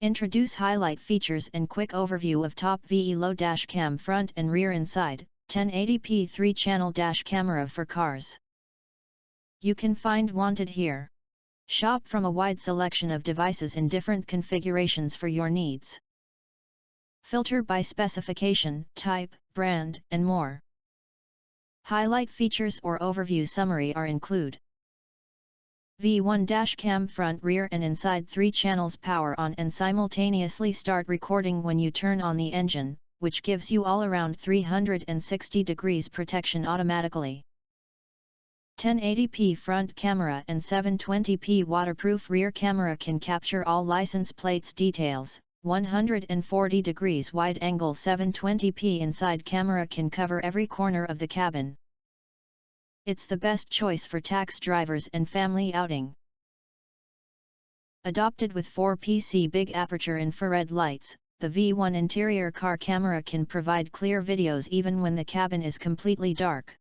Introduce highlight features and quick overview of Topvelo dash cam front and rear inside, 1080p 3-channel dash camera for cars. You can find wanted here. Shop from a wide selection of devices in different configurations for your needs. Filter by specification, type, brand, and more. Highlight features or overview summary are include. V1 dash cam front, rear and inside 3 channels, power on and simultaneously start recording when you turn on the engine, which gives you all around 360 degrees protection automatically. 1080p front camera and 720p waterproof rear camera can capture all license plates details. 140 degrees wide angle 720p inside camera can cover every corner of the cabin. It's the best choice for tax drivers and family outing. Adopted with 4PC big aperture infrared lights, the V1 interior car camera can provide clear videos even when the cabin is completely dark,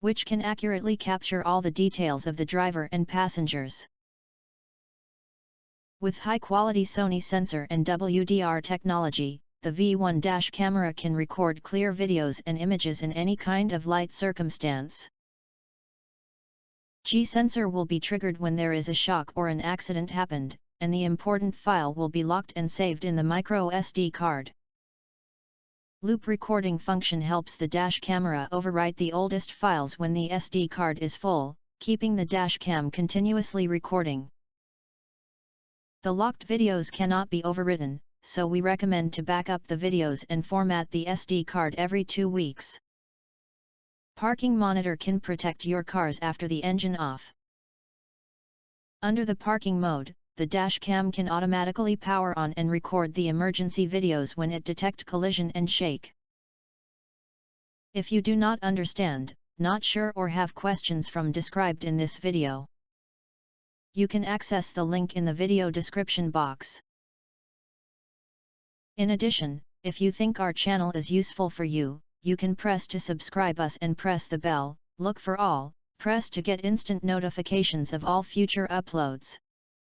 which can accurately capture all the details of the driver and passengers. With high-quality Sony sensor and WDR technology, the V1 dash camera can record clear videos and images in any kind of light circumstance. G-sensor will be triggered when there is a shock or an accident happened, and the important file will be locked and saved in the micro SD card. Loop recording function helps the dash camera overwrite the oldest files when the SD card is full, keeping the dash cam continuously recording. The locked videos cannot be overwritten, so we recommend to back up the videos and format the SD card every 2 weeks. Parking monitor can protect your cars after the engine off. Under the parking mode, the dash cam can automatically power on and record the emergency videos when it detects collision and shake. If you do not understand, not sure or have questions from described in this video, you can access the link in the video description box. In addition, if you think our channel is useful for you, you can press to subscribe us and press the bell, look for all, press to get instant notifications of all future uploads.